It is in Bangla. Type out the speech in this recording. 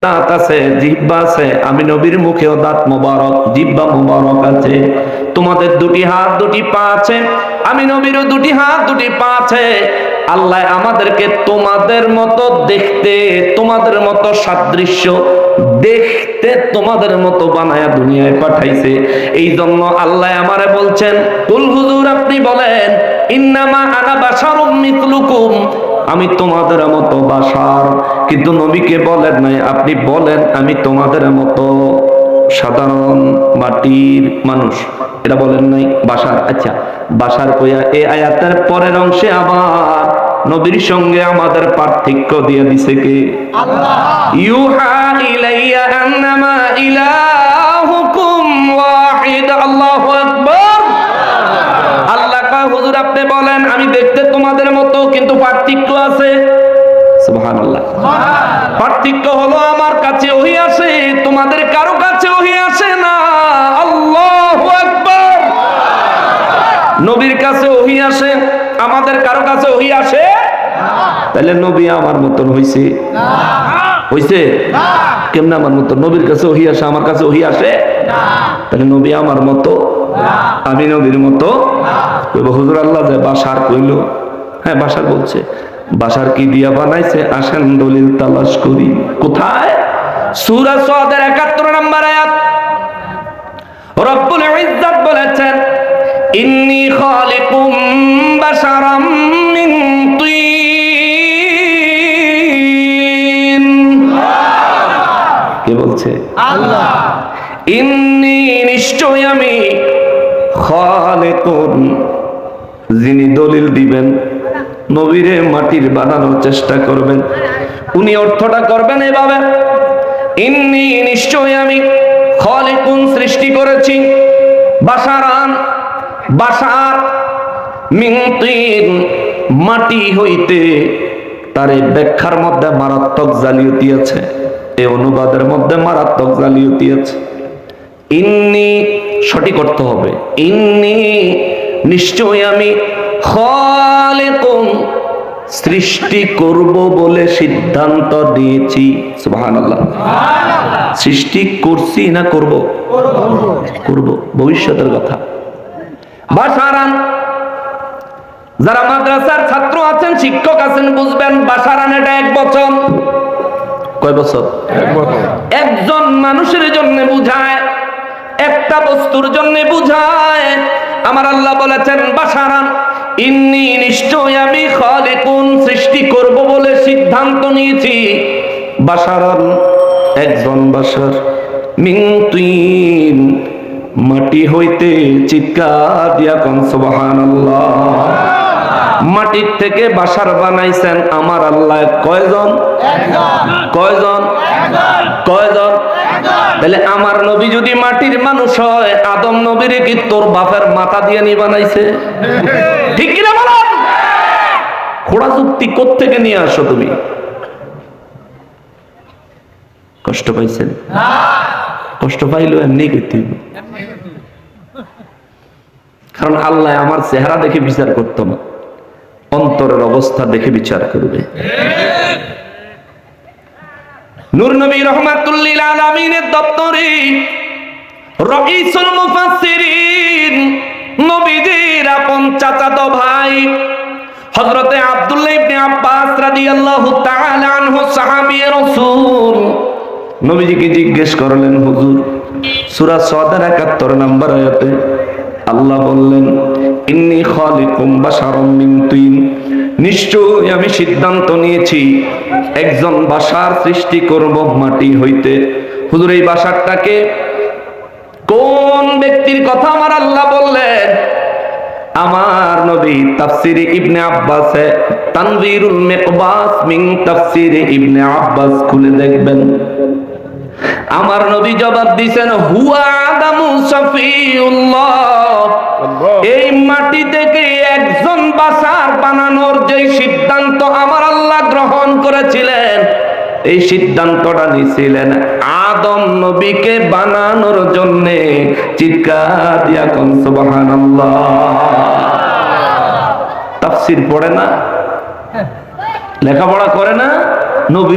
দাঁত আছে, জিহ্বা আছে, আমি নবীর মুখেও দাঁত মোবারক, জিহ্বা মোবারক আছে। তোমাদের দুটি হাত দুটি পা আছে, আমি নবীরও দুটি হাত দুটি পা আছে। আল্লাহ আমাদেরকে তোমাদের মতো দেখতে, তোমাদের মতো সাদৃশ্য দেখতে, তোমাদের মতো বানায়া দুনিয়ায় পাঠাইছে। এই জন্য আল্লাহ আমারে বলছেন, কুল হুজুর আপনি বলেন, ইন্নামা আনা বাশারুম মিসলুকুম, আমি তোমাদের মতো বাশার। কিন্তু নবীকে বলেন নাই, আপনি বলেন আমি তোমাদের মতো সাধারণ মাটির মানুষ, এটা বলেন নাই, বাশার। আচ্ছা, বাশার কইয়া এই আয়াতের পরের অংশে আবার নবীর সঙ্গে আমাদের পার্থক্য দিয়ে দিছে কে? আল্লাহ। ইউহা ইলাইয়া আন্নামা ইলাহুকুম ওয়াহিদ। আল্লাহু আকবার। আল্লাহ কয়, হুজুর আপনি বলেন আমি দেখতে তোমাদের মতো, কিন্তু পার্থক্য আছে। সুবহানাল্লাহ। পার্থক্য হলো আমার কাছে ওহী আসে, তোমাদের কারো কাছে ওহী আসে না। আল্লাহু আকবার। নবীর কাছে ওহী আসে, আমাদের কারো কাছে ওহী আসে না। তাহলে নবী আমার মতন হইছে? না। হইছে? না। কেমনে আমার মতো? নবীর কাছে ওহী আসে, আমার কাছে ওহী আসে না। তাহলে নবী আমার মতো না, আমি নবীর মতো না। কইবো হুজুর আল্লাহ যে বাশার কইলো, হ্যাঁ বাশার বলছে। বাশার কি দিয়া বানাইছে? আসেন দলিল তালাশ করি। কোথায়? সূরা সাদের ৭১ নম্বর আয়াত। রব্বুল ইজ্জত বলেছেন, ইন্নী খালিকুম বাশারাম মিন তিন। কে বলছে? আল্লাহ। ইন্নী নিশ্চয় আমি, খালিকুন যিনি দলিল দিবেন, নবীরে মাটির বানানোর চেষ্টা করবেন, উনি অর্থটা করবেন এভাবে, ইন্নী নিশ্চয় আমি, খালিকুন সৃষ্টি করেছি, বাশারান বাশার, মিন তিন মাটি হইতে। তার এই ব্যাখ্যার মধ্যে মারাত্মক জালিয়াতি আছে, এই অনুবাদের মধ্যে মারাত্মক জালিয়াতি আছে। ইন্নী সঠিক অর্থ হবে, ইন্নী নিশ্চয় আমি, খালিকুন সৃষ্টি করব বলে সিদ্ধান্ত নিয়েছি। সুবহানাল্লাহ। সৃষ্টি করছি না করব? করব, ভবিষ্যতের কথা। বাশারান, যারা মাদ্রাসার ছাত্র আছেন, শিক্ষক আছেন, বুঝবেন বাশারান এটা এক বচন। কয় বছর? এক বছর। একজন মানুষের জন্য বুঝায়, একটা বস্তুর জন্য বুঝায়। আমার আল্লাহ বলেছেন বাশারান, ইন্নী নিশ্চয় আমি, খালিকুন সৃষ্টি করব বলে সিদ্ধান্ত নিয়েছি। বাশারান একজন বাশার, মিন তিন মাটি হইতে। চিৎকার দিয়া কোন সুবহানাল্লাহ। মাটির থেকে বাশার বানাইছেন আমার আল্লাহ। কয়জন? একজন। কয়জন? একজন। কয়জন? তাহলে আমার নবী যদি মাটির মানুষ হয়, আদম নবীরে কি তোর বাপের মাথা দিয়ে নি বানাইছে? ঠিক কিনা বলেন? খোড়া যুক্তি কোত্থেকে নিয়ে আসো তুমি? কষ্ট পাইছেন? কষ্ট পাইলো এমনি করতে, কারণ আল্লাহ আমার চেহারা দেখে বিচার করতো না, অন্তরের অবস্থা দেখে বিচার করবে। নূর নবী রাহমাতুল লিল আলামিনের দপ্তরে রাইসুল মুফাসসিরিন, নবীজির আপন চাচাতো ভাই হযরতে আব্দুল্লাহ ইবনে আব্বাস রাদিয়াল্লাহু তাআলা আনহু, সাহাবী রাসূল, নবীজিকে জিজ্ঞেস করলেন, হুজুর সূরা সাদের ৭১ নম্বর আয়াতে আল্লাহ বললেন, ইন্নী খালিকুম বাশারাম মিন তিন, নিশ্চয় আমি সিদ্ধান্ত নিয়েছি একজন বাশার সৃষ্টি করব মাটি হইতে। হুজুর এই বাশারটাকে কোন ব্যক্তির কথা আমার আল্লাহ বললেন? আমার নবী তাফসীরে ইবনে আব্বাসে তানবীরুল মিকবাস মিন তাফসীরে ইবনে আব্বাস খুলে দেখবেন। আমার নবী জবাব দিয়েছেন, হুয়া আদামু সাফিউল্লাহ। এই মাটি থেকে একজন বাশার বানানোর যে সিদ্ধান্ত আমার আল্লাহ গ্রহণ করেছিলেন, এই সিদ্ধান্তটা নিয়েছিলেন আদম নবীকে বানানোর জন্য। চিৎকার দিয়া কোন সুবহানাল্লাহ। তাফসীর পড়ে না, লেখাপড়া করে না, নবী